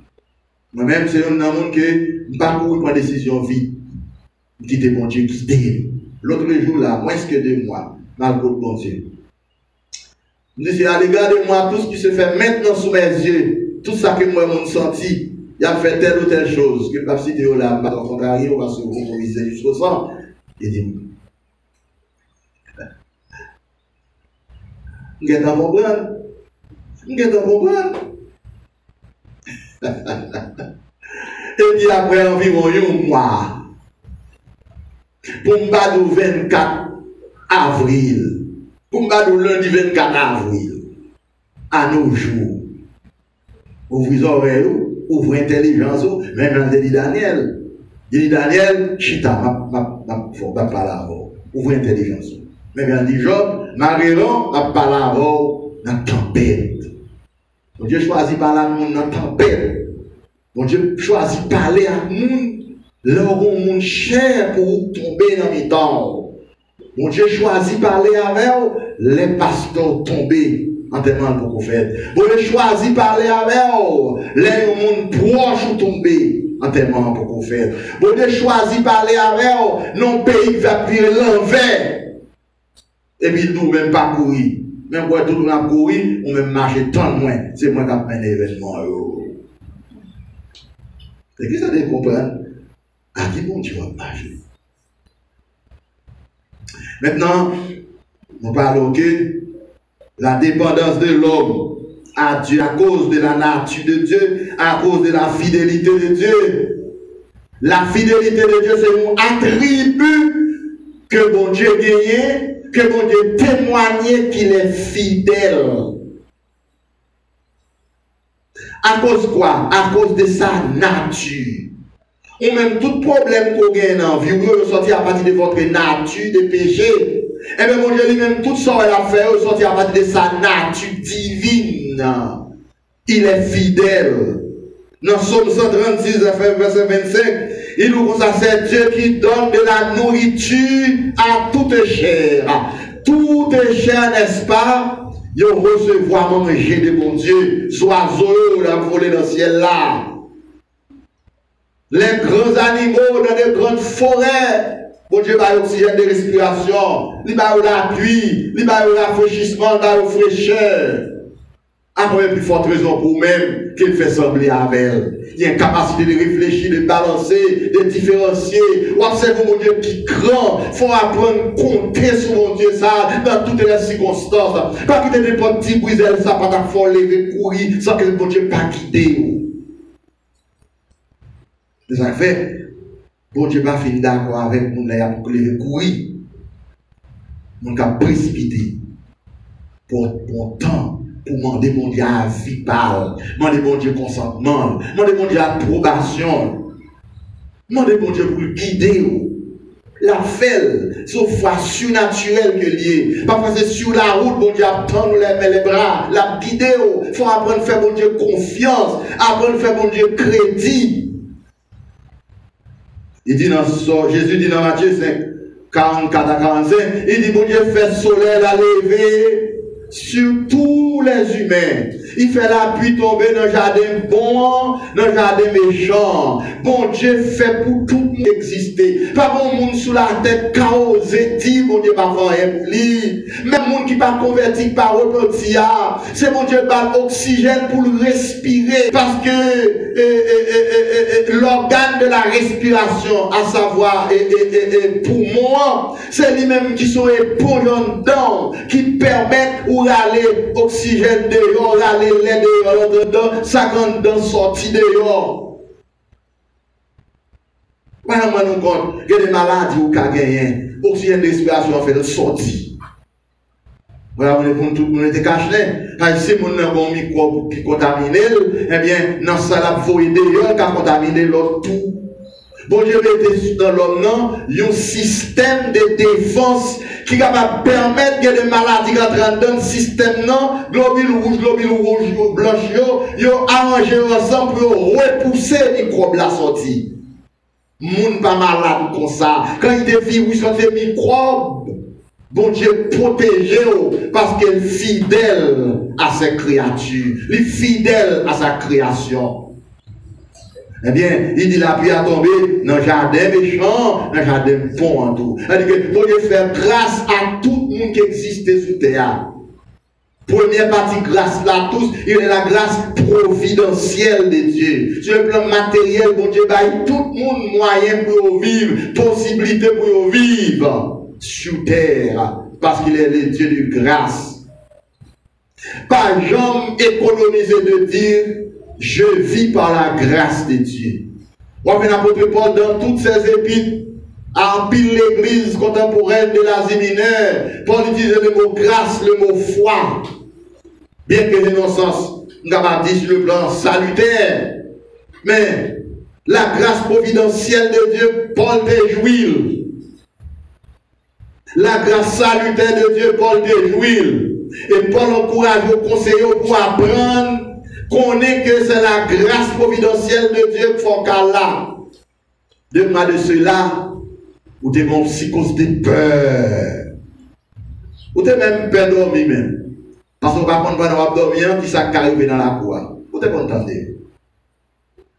Moi-même, c'est un monde qui ne pas pour prendre décision vite. Quitter bon Dieu, quitter. L'autre jour, là, moins que 2 mois, malgré bon Dieu. Je dis, regardez-moi tout ce qui se fait maintenant sous mes yeux, tout ça que moi, j'ai senti, il a fait telle ou telle chose, que le pape cité là, au contraire, on va se compromiser jusqu'au sang. Il dit, vous êtes en comprendre? Vous êtes en comprendre? Et puis après environ 1 mois, pour me battre le 24 avril, pour me battre le lundi 24 avril, à nos jours, ouvrez les oreilles, ouvrez l'intelligence, même dans dit Daniel. Il dit Daniel, chita, faut pas parler avant, ouvrez l'intelligence. Même dans dit Job, Marie-Laure, m'a parlé avant, dans la tempête. Bon Dieu choisit parler à nous dans la tempête. Bon Dieu choisit parler à nous. Là où on cher pour tomber dans mes temps. Mon Dieu choisit parler avec eux, les pasteurs tombés en témoin pour qu'on fait. Bon Dieu choisit parler avec eux, les gens proches ou tombés en témoin pour qu'on fait. Bon Dieu choisit parler avec eux, non pays va virer l'envers. Et puis nous même pas courir. Même quand tout le monde a couru, on même marcher tant de moins. C'est moi qui ai fait l'événement. C'est qui ça de comprendre? À qui bon Dieu va marcher? Maintenant, on parle de la dépendance de l'homme à Dieu à cause de la nature de Dieu, à cause de la fidélité de Dieu. La fidélité de Dieu, c'est un attribut que bon Dieu gagne, que bon Dieu témoigne qu'il est fidèle. À cause quoi? À cause de sa nature. Ou même tout problème qu'on gagne dans la vie, vous sortir à partir de votre nature de péché. Et bien, mon Dieu, lui-même, tout ça, il a fait, vous sortir à partir de sa nature divine. Il est fidèle. Dans Psaume 136, verset 25, il nous consacre, c'est Dieu qui donne de la nourriture à toute chair. Toute chair, n'est-ce pas? Ils recevoir manger de mon Dieu. Oiseaux, la volée dans le ciel là. Les grands animaux dans les grandes forêts, bon Dieu va l'oxygène de respiration, il va la pluie, il va le rafraîchissement, il va la fraîcheur. Après, plus forte raison pour même qu'il fait sembler avec elle. Il y a une capacité de réfléchir, de balancer, de différencier. Ou observez mon Dieu qui grand. Il faut apprendre à compter sur mon Dieu ça dans toutes les circonstances. Pas quitter des petits brisels, ça pas ta folle, lever, courir, sans que mon Dieu pas quitter. C'est ça fait, bon Dieu pas fini d'accord avec nous pour lever courir. Nous avons précipité pour temps. Pour demander mon Dieu à vie parle, demander mon Dieu consentement, demander mon Dieu approbation, demander mon Dieu pour le guider. La fête, c'est une foi surnaturelle que lié. Parfois c'est sur la route, mon Dieu attend nous les bras, la guider. Il faut apprendre à faire mon Dieu confiance, apprendre à faire mon Dieu crédit. Il dit dans Jésus dit dans Matthieu 5, 44 à 45, il dit mon Dieu fait soleil la lever sur tous les humains. Il fait la pluie tomber dans le jardin bon, dans le jardin méchant. Bon Dieu fait pour tout exister. Pas bon monde sous la tête causé dit, bon Dieu pas faire rien pour lui. Même monde qui pas converti par repentir, c'est bon Dieu pas l'oxygène pour le respirer. Parce que l'organe de la respiration, à savoir poumon, c'est lui-même qui sont épongeants dedans, qui permettent ou aller oxygène dehors, aller l'air dehors, dedans, ça quand dans sortie dehors. Maintenant, nous compte, il y a des maladies ou qui gagnent, oxygène de respiration fait de sortie. Voilà, on était caché. Si on a un bon microbe qui contamine, eh bien, dans ça, il faut aider l'autre qui a contaminé l'autre tout. Bon Dieu était dans l'homme, non, il y a un système de défense qui est capable de permettre que des maladies qui entrent dans le système, non, globules rouges, blanches, ils ont arrangé ensemble pour repousser les microbes la sortie. Moun pas malade comme ça. Quand il est virus, sont des microbes, bon Dieu protégé parce qu'il est fidèle à ses créatures, il est fidèle à sa création. Eh bien, il dit la pluie a tombé dans le jardin méchant, dans le jardin bon en tout. C'est-à-dire que pour faire grâce à tout le monde qui existait sous terre. Première partie, grâce là tous, il est la grâce providentielle de Dieu. Sur le plan matériel, bon Dieu, tout le monde moyen pour vivre, possibilité pour vivre sur terre, parce qu'il est le Dieu de grâce. Pas jamais économiser de dire, je vis par la grâce de Dieu. On fait l'apôtre Paul dans toutes ses épîtres, en pile l'église contemporaine de l'Asie mineure. Paul utilise le mot grâce, le mot foi. Bien que j'ai non sens, nous avons dit sur le plan salutaire. Mais la grâce providentielle de Dieu, Paul te jouit. La grâce salutaire de Dieu, Paul te jouit. Et Paul encourage aux conseillers pour apprendre qu'on est que c'est la grâce providentielle de Dieu qui fait qu'à là. De cela, ou t'es mon psychose de peur. Ou t'es même peur dormir même. Parce qu'on va prendre pas dormir qui ça arrive dans la cour. Ou t'es content.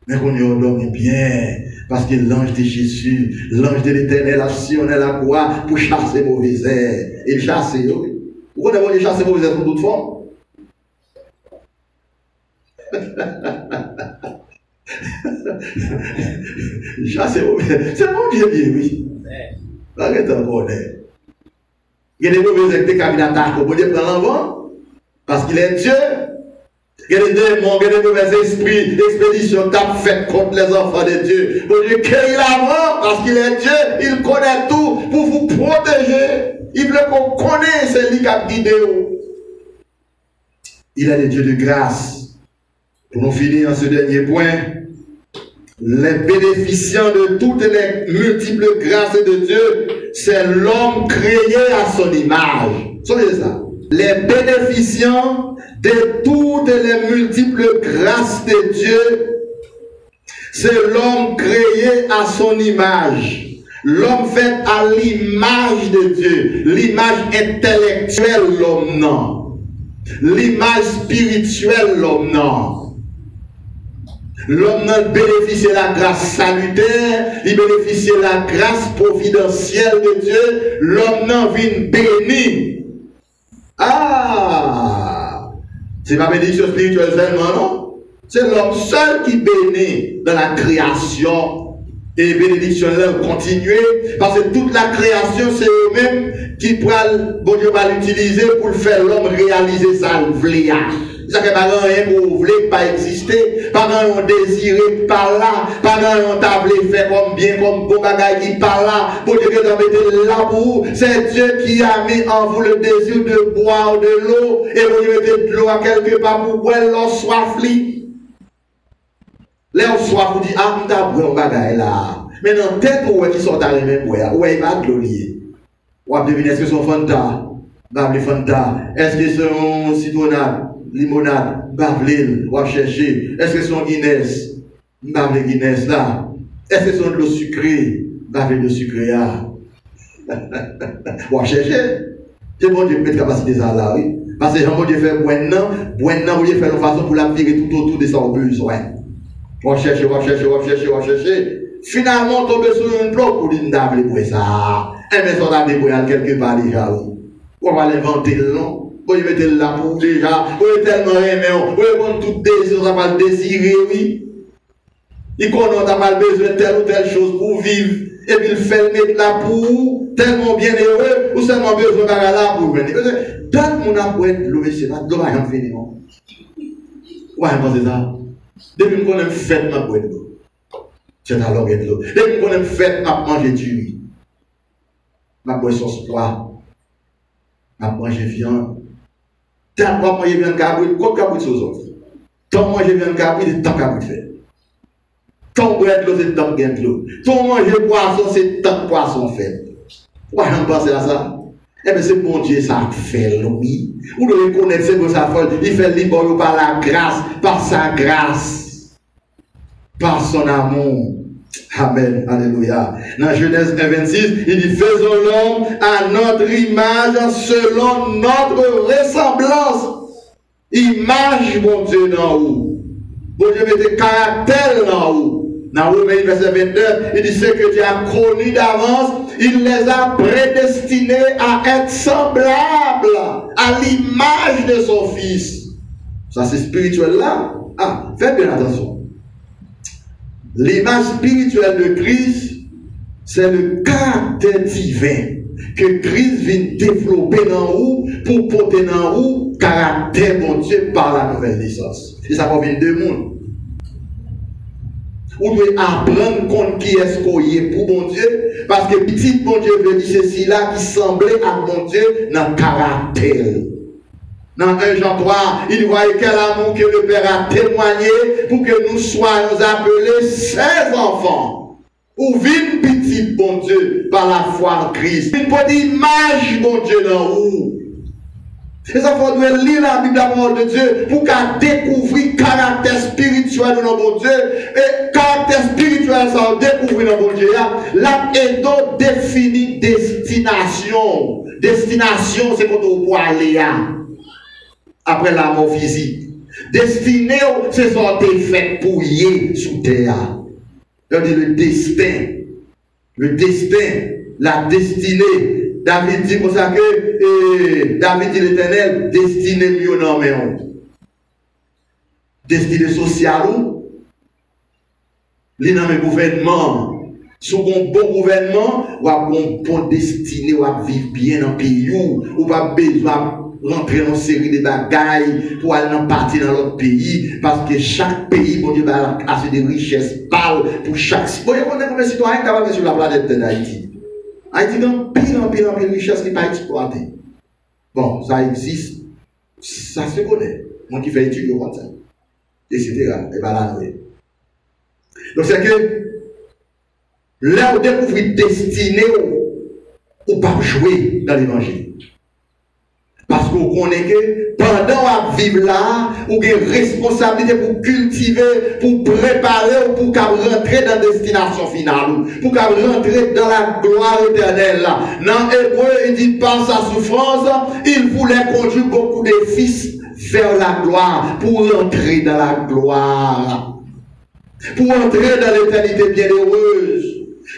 Mais qu'on y a dormi bien. Parce que l'ange de Jésus, l'ange de l'Éternel a sillonné la cour pour chasser mauvais airs. Il chasse. Vous connaissez chasser mauvais airs pour toute forme? Chasser mauvais. C'est bon Dieu bien, oui. Arrête encore. Il y a des mauvais airs qui viennent attaquer. Vous Dieu prend l'envant. Parce qu'il est Dieu. Il y a des démons, il y a des mauvais esprits, l'expédition t'a fait contre les enfants de Dieu. Bon Dieu, cueille l'avant, parce qu'il est Dieu, il connaît tout pour vous protéger. Il veut qu'on connaisse, c'est lui qui a guidé. Il est le Dieu de grâce. Pour nous finir en ce dernier point, les bénéficiants de toutes les multiples grâces de Dieu, c'est l'homme créé à son image. Soyez ça. Les bénéficiants de toutes les multiples grâces de Dieu, c'est l'homme créé à son image. L'homme fait à l'image de Dieu. L'image intellectuelle, l'homme non. L'image spirituelle, l'homme non. L'homme non bénéficie de la grâce salutaire, il bénéficie de la grâce providentielle de Dieu. L'homme non vient béni. Ah! C'est pas bénédiction spirituelle seulement, non? C'est l'homme seul qui bénit dans la création. Et bénédiction là continuer, parce que toute la création, c'est eux-mêmes qui pourront, bon Dieu va l'utiliser pour faire l'homme réaliser sa vléa. Ça fait pas rien pour voulez pas exister, pas rien on désiré par là, pas rien on tablé fait comme bien, comme bon bagage qui par là, pour Dieu que vous mettez là pour vous, c'est Dieu qui a mis en vous le désir de boire de l'eau, et vous mettez de l'eau à quelque part pour boire l'eau soif. Là, on soif, vous dites, ah, on t'a pris un bagage là. Mais dans tête, où est-ce qu'ils sont arrivés même, où est-ce qu'il va de l'eau lié? Ou à deviner, est-ce que c'est un Fanta? Bavle Fanta. Est-ce que c'est un citronnade? Limonade? Bavle, ou à chercher. Est-ce que c'est un Guinness? Bavle Guinness là. Est-ce que c'est de l'eau sucrée? Bavle de sucré là. Ou à chercher. C'est bon Dieu mettre capacité ça là, oui. Parce que bon Dieu fait maintenant, vous Dieu fait une façon pour la virer tout autour de son besoin. On va chercher. Finalement, on tombe sur une bloc pour dire d'abord pour ça. Et mais on a débrouillé quelque part déjà. On va l'inventer non. On va mettre là pour déjà. On est tellement aimé. On va tout désir, on va le désirer, oui. Il connaît on a mal besoin de telle ou telle chose pour vivre. Et puis il fait le mettre là pour tellement bien heureux ou seulement besoin de là pour venir. Tant mon apouet de l'eau, c'est pas de l'eau à rien finir. Ouais, c'est ça. Depuis qu'on aime fête, ma boîte d'eau. C'est alors de l'eau. Depuis qu'on aime fête, ma manger du riz. Ma boîte sauce pois. Ma manger viande. Tant qu'on mange viande cabrit, quoi cabrit sauce autres. Tant manger viande cabrit, tant cabrit fait. Tant boire de l'eau, c'est tant gain de l'eau. Tant manger poisson, c'est tant poisson fait. Pourquoi on pense à ça? Eh bien, c'est bon Dieu, ça fait lui. Vous devez connaître ce que ça fait. Il fait libre par la grâce, par sa grâce, par son amour. Amen. Alléluia. Dans Genèse 1:26, il dit, faisons l'homme à notre image, selon notre ressemblance. Image, mon Dieu, dans où? Bon Dieu, mettez caractère dans où? Dans Romains verset 29, il dit ce que Dieu a connu d'avance, il les a prédestinés à être semblables à l'image de son Fils. Ça c'est spirituel là. Ah, faites bien attention. L'image spirituelle de Christ, c'est le caractère divin que Christ vient développer dans vous pour porter dans vous caractère bon Dieu par la nouvelle naissance. Et ça provient de monde. Vous devez apprendre contre qui est-ce qu'on y est pour bon Dieu. Parce que petit bon Dieu veut dire ceci là qui semblait à bon Dieu dans le caractère. Dans 1 Jean 3, il voyait quel amour que le Père a témoigné pour que nous soyons appelés ses enfants. Ou vine petit bon Dieu par la foi en Christ. Une petite image bon Dieu dans vous. C'est ça qu'il faut lire la Bible, la parole de Dieu, pour qu'à découvrir le caractère spirituel de notre bon Dieu. Et caractère spirituel, ça on découvrir dans bon Dieu. Là, et donc définit destination. Destination, c'est quand on peut aller après la mort physique. Destiné, c'est ce qui est fait pour y sous terre. On dit le destin. Le destin, la destinée. David dit pour ça que David dit l'Éternel, destiné mieux dans mes hontes. Destiné social ou li dans mes gouvernements. Sous un bon gouvernement, ou a un bon destiné, ou a vivre bien dans le pays, ou pas besoin rentrer dans une série de bagailles pour aller dans partie dans l'autre pays, parce que chaque pays, bon Dieu, a assez de richesses pâles pour chaque. Bon, il y a combien de citoyens qui sont sur la planète d'Haïti? Haïti a un pile richesse qui n'est pas exploitée. Bon, ça existe. Ça se connaît. Moi qui fais études comme ça. Etc. Et bien là, oui. Donc c'est que là, on découvre destiné ou pas jouer dans l'évangile. Parce qu'on connaît que pendant qu'on vivre là, on a une responsabilité pour cultiver, pour préparer, ou pour rentrer dans la destination finale, pour rentrer dans la gloire éternelle. Dans Hébreu, il dit par sa souffrance, il voulait conduire beaucoup de fils vers la gloire, pour entrer dans la gloire, pour entrer dans l'éternité bienheureuse.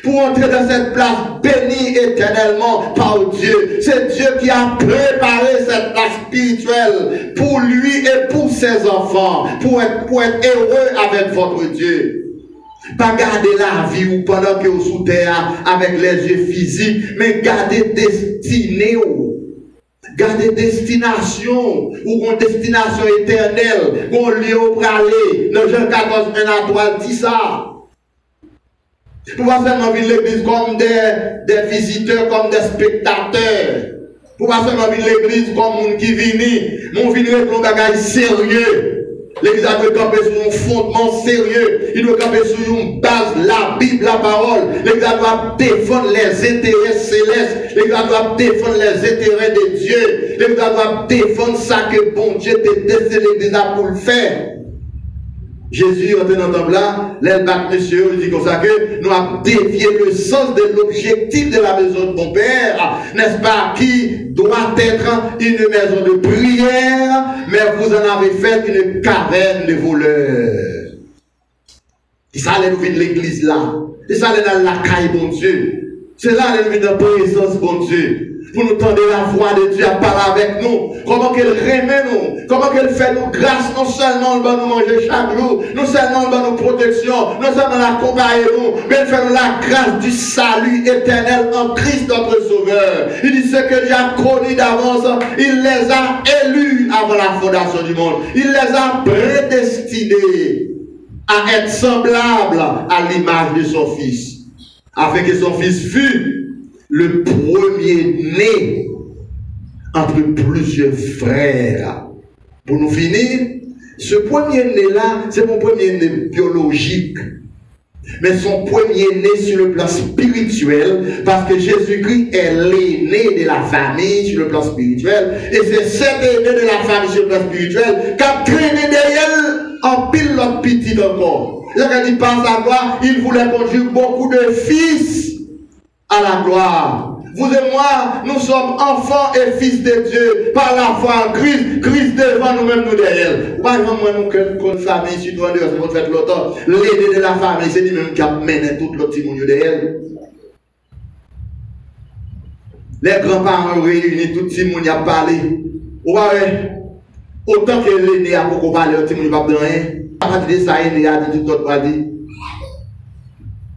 Pour entrer dans cette place bénie éternellement par Dieu. C'est Dieu qui a préparé cette place spirituelle pour lui et pour ses enfants. Pour être heureux avec votre Dieu. Pas garder la vie ou pendant que vous sous terre avec les yeux physiques, mais garder destinée. Garder destination, ou une destination éternelle, qu'on lieu au aller. Dans Jean 14, 1 à 3, dit ça. Pour pas seulement vivre l'église comme des visiteurs, comme des spectateurs. Pour pas seulement vivre l'église comme monde qui vient. Mon vient avec un bagage sérieux. L'église doit camper sur un fondement sérieux. Il doit camper sur une base, la Bible, la parole. L'église doit défendre les intérêts célestes. L'église doit défendre les intérêts de Dieu. L'église doit défendre ça que bon Dieu t'a destiné l'église pour le faire. Jésus, en tenant temps là, l'éleveur monsieur, il dit comme ça que nous avons dévié le sens de l'objectif de la maison de mon Père, n'est-ce pas, qui doit être une maison de prière, mais vous en avez fait une caverne de voleurs. Et ça allait nous venir de l'église là, et ça allait dans la caille, bon Dieu. C'est là allait nous venir dans la présence, bon Dieu. Pour nous tendre la voix de Dieu à parler avec nous. Comment qu'elle remet nous. Comment qu'elle fait nous grâce. Non seulement elle va nous manger chaque jour. Non seulement elle va nous protection. Non seulement elle accompagne nous. Mais elle fait nous la grâce du salut éternel en Christ notre Sauveur. Il dit ce que Dieu a connu d'avance. Il les a élus avant la fondation du monde. Il les a prédestinés à être semblables à l'image de son Fils. Afin que son Fils fût le premier-né entre plusieurs frères. Pour nous finir, ce premier-né-là, c'est mon premier-né biologique. mais son premier-né sur le plan spirituel, parce que Jésus-Christ est l'aîné de la famille sur le plan spirituel, et c'est cet aîné de la famille sur le plan spirituel qui a traîné derrière en pile l'autre petit encore. Quand il passe à la gloire, il voulait conduire beaucoup de fils à la gloire. Vous et moi, nous sommes enfants et fils de Dieu par la foi en Christ. Christ devant nous-mêmes, nous derrière. Par exemple, moi, nous, comme famille, si nous avons fait l'autre, l'aîné de la famille, c'est lui-même qui a mené tout l'autre petit monde derrière. Les grands-parents réunis, tout le monde a parlé. Ouais, autant que l'aîné a beaucoup parlé, le petit monde n'a pas de rien. À partir de ça, l'aîné a dit tout l'autre a dit.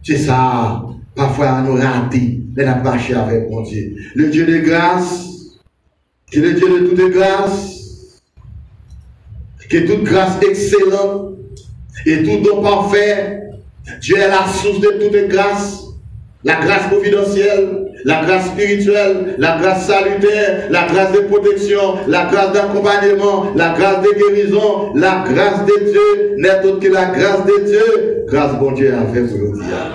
C'est ça. Parfois, nous ratons. Mais la marché avec mon Dieu. Le Dieu de grâce, qui est le Dieu de toute grâce, qui est toute grâce excellente et tout don parfait. Dieu est la source de toute grâce, la grâce providentielle, la grâce spirituelle, la grâce salutaire, la grâce de protection, la grâce d'accompagnement, la grâce de guérison, la grâce de Dieu n'est autre que la grâce de Dieu. Grâce bon Dieu a fait pour nous dire.